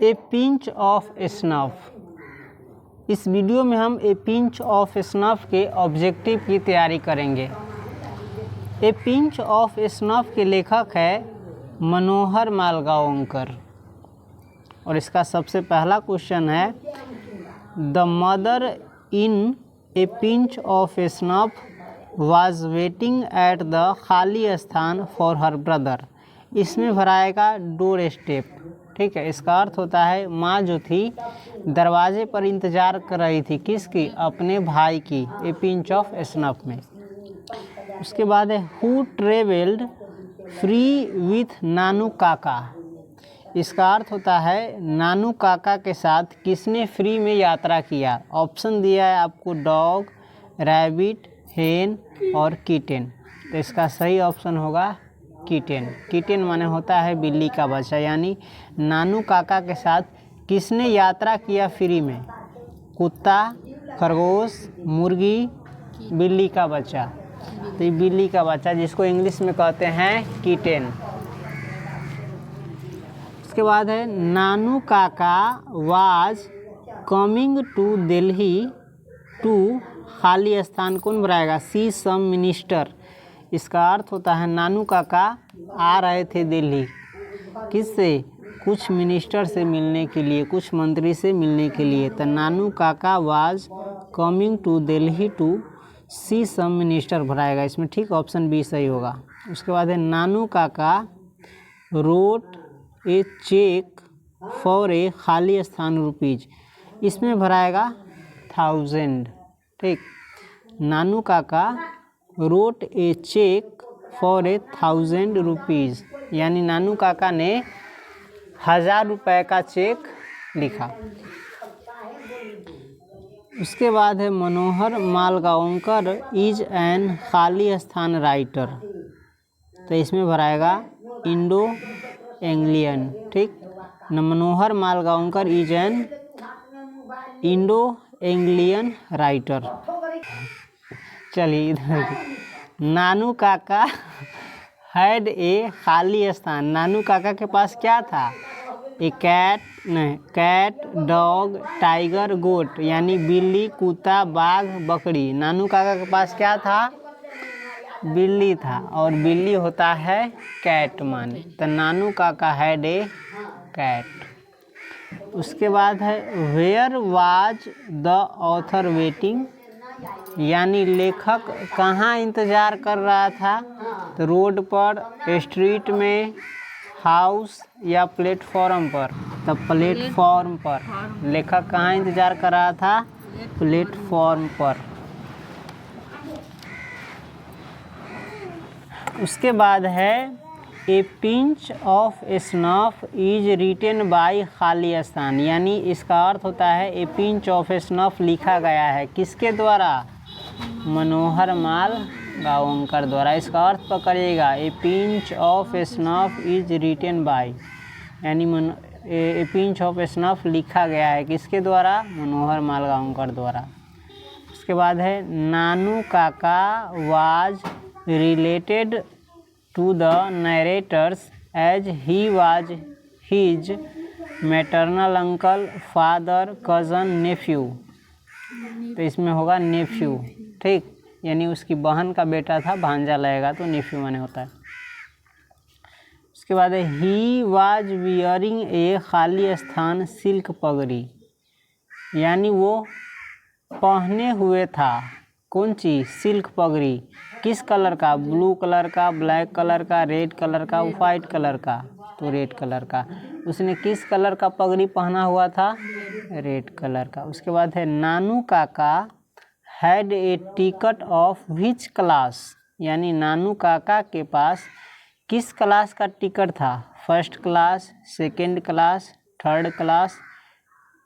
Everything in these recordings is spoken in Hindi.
A pinch of snuff. इस वीडियो में हम ए पिंच ऑफ स्नफ के ऑब्जेक्टिव की तैयारी करेंगे। ए पिंच ऑफ स्नफ के लेखक है मनोहर मालगांवकर और इसका सबसे पहला क्वेश्चन है the mother in A pinch of snuff was waiting at the खाली स्थान फॉर हर ब्रदर। इसमें भराएगा डोर स्टेप। ठीक है, इसका अर्थ होता है माँ जो थी दरवाजे पर इंतज़ार कर रही थी किसकी, अपने भाई की, ए पिंच ऑफ स्नफ में। उसके बाद है हु ट्रेवल्ड फ्री विथ नानू काका। इसका अर्थ होता है नानू काका के साथ किसने फ्री में यात्रा किया। ऑप्शन दिया है आपको डॉग, रैबिट, हेन और किटेन। तो इसका सही ऑप्शन होगा किटेन। किटेन माने होता है बिल्ली का बच्चा, यानी नानू काका के साथ किसने यात्रा किया फ्री में, कुत्ता, खरगोश, मुर्गी, बिल्ली का बच्चा। तो ये बिल्ली का बच्चा जिसको इंग्लिश में कहते हैं किटेन। उसके बाद है Nanu Kaka was coming to Delhi to खाली स्थान कौन बनाएगा, सी सम मिनिस्टर। इसका अर्थ होता है नानू काका आ रहे थे दिल्ली किससे, कुछ मिनिस्टर से मिलने के लिए, कुछ मंत्री से मिलने के लिए। तो Nanu Kaka was coming to Delhi to see some minister भराएगा इसमें। ठीक, ऑप्शन बी सही होगा। उसके बाद है Nanu Kaka wrote a cheque for a खाली स्थान रुपीज। इसमें भराएगा 1000। ठीक, Nanu Kaka wrote a cheque for a 1000 rupees, यानी नानू काका ने 1000 रुपये का चेक लिखा। उसके बाद है मनोहर मालगांवकर इज एन खाली स्थान राइटर। तो इसमें भराएगा इंडो एंग्लियन। ठीक, Manohar Malgonkar is an Indo Anglian writer. चलिए इधर नानू काका हैड ए खाली स्थान। नानू काका के पास क्या था, ए कैट, डॉग, टाइगर, गोट, यानी बिल्ली, कुत्ता, बाघ, बकरी। नानू काका के पास क्या था, बिल्ली था, और बिल्ली होता है कैट माने। तो नानू काका हैड ए कैट। उसके बाद है where was the author waiting, यानी लेखक कहाँ इंतज़ार कर रहा था। तो रोड पर, स्ट्रीट में, हाउस या प्लेटफॉर्म पर। तो प्लेटफॉर्म पर लेखक कहाँ इंतज़ार कर रहा था, प्लेटफॉर्म पर। उसके बाद है a pinch of snuff is written by खाली स्थान, यानी इसका अर्थ होता है ए पिंच ऑफ स्नफ लिखा गया है किसके द्वारा, मनोहर मालगांवकर द्वारा। इसका अर्थ पकड़िएगा a pinch of snuff is written by, यानी ए पिंच ऑफ स्नफ लिखा गया है किसके द्वारा, मनोहर मालगांवकर द्वारा। उसके बाद है Nanu Kaka was related to the narrator's as he was his maternal uncle, father, cousin, nephew. तो इसमें होगा नेफ्यू। ठीक, यानी उसकी बहन का बेटा था, भांजा लगेगा तो नेफ्यू माने होता है। उसके बाद है ही वाज वियरिंग ए खाली स्थान सिल्क पगड़ी, यानी वो पहने हुए था कौन चीज़, सिल्क पगड़ी। किस कलर का, ब्लू कलर का, ब्लैक कलर का, रेड कलर का, वाइट कलर का। तो रेड कलर का। उसने किस कलर का पगड़ी पहना हुआ था, रेड कलर का। उसके बाद है नानू काका had a ticket of which class, यानी नानू काका के पास किस क्लास का टिकट था, first class, second class, third class,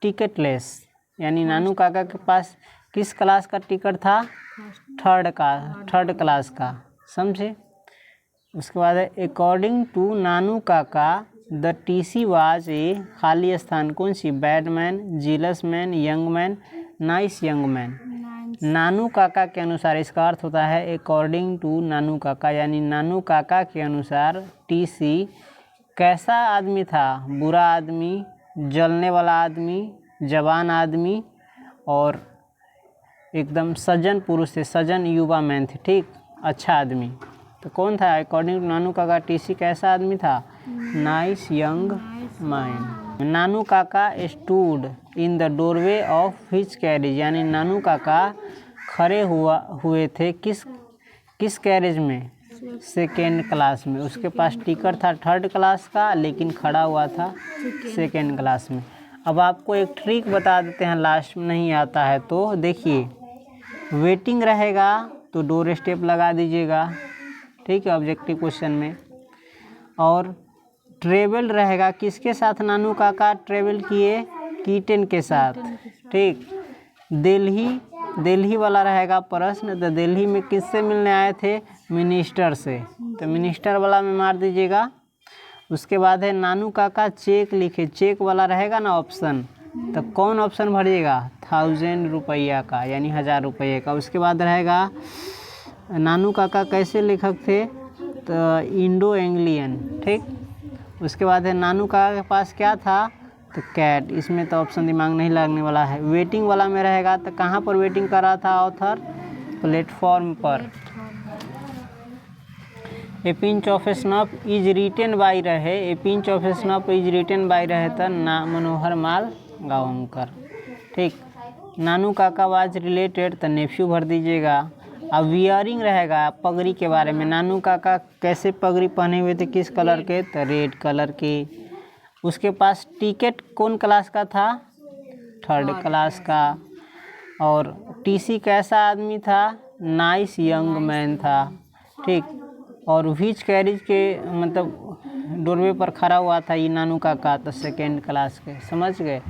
ticketless, यानी नानू काका के पास किस क्लास का टिकट था, थर्ड क्लास का। समझे। उसके बाद है अकॉर्डिंग टू नानू काका द टीसी वाज ए खाली स्थान कौन सी, bad man, jealous man, young man, nice young man. Nanu Kaka के अनुसार, इसका अर्थ होता है अकॉर्डिंग टू नानू काका, यानी नानू काका के अनुसार टीसी कैसा आदमी था, बुरा आदमी, जलने वाला आदमी, जवान आदमी और एकदम सज्जन पुरुष थे, सज्जन युवा मैन थे, ठीक, अच्छा आदमी। तो कौन था? अकॉर्डिंग टू नानू काका टीसी कैसा आदमी था? Nice young man. Nanu Kaka stood in the doorway of his carriage, यानी नानू काका खड़े हुए थे किस कैरेज में? सेकेंड क्लास में। उसके पास टिकट था थर्ड क्लास का, लेकिन खड़ा हुआ था सेकेंड क्लास में। अब आपको एक ट्रिक बता देते हैं, लास्ट में नहीं आता है तो देखिए, वेटिंग रहेगा तो डोर स्टेप लगा दीजिएगा, ठीक है, ऑब्जेक्टिव क्वेश्चन में। और ट्रेवल रहेगा, किसके साथ नानू काका ट्रेवल किए? कीटन के साथ, ठीक। दिल्ली वाला रहेगा प्रश्न, तो दिल्ली में किससे मिलने आए थे? मिनिस्टर से, तो मिनिस्टर वाला में मार दीजिएगा। उसके बाद है नानू काका चेक लिखे, चेक वाला रहेगा ना ऑप्शन, तो कौन ऑप्शन भरिएगा? 1000 रुपया का, यानी 1000 रुपये का। उसके बाद रहेगा नानू काका कैसे लेखक थे? तो इंडो एंग्लियन, ठीक। उसके बाद है नानू काका के पास क्या था? तो कैट। इसमें तो ऑप्शन दिमाग नहीं लगने वाला है। वेटिंग वाला में रहेगा तो कहाँ पर वेटिंग कर रहा था ऑथर? प्लेटफॉर्म पर। A pinch of snuff is written by रहे, a pinch of snuff is written by रहे तो ना मनोहर माल गांवकर, ठीक। नानू काका वाज रिलेटेड तो नेफ्यू भर दीजिएगा। अब वियरिंग रहेगा पगड़ी के बारे में, नानू काका कैसे पगड़ी पहने हुए थे, किस कलर के? तो रेड कलर के। उसके पास टिकट कौन क्लास का था? थर्ड क्लास का। और टीसी कैसा आदमी था? नाइस यंग मैन था, ठीक। और व्हिच कैरेज के मतलब डोरवे पर खड़ा हुआ था ये नानू काका? तो सेकेंड क्लास के, समझ गए।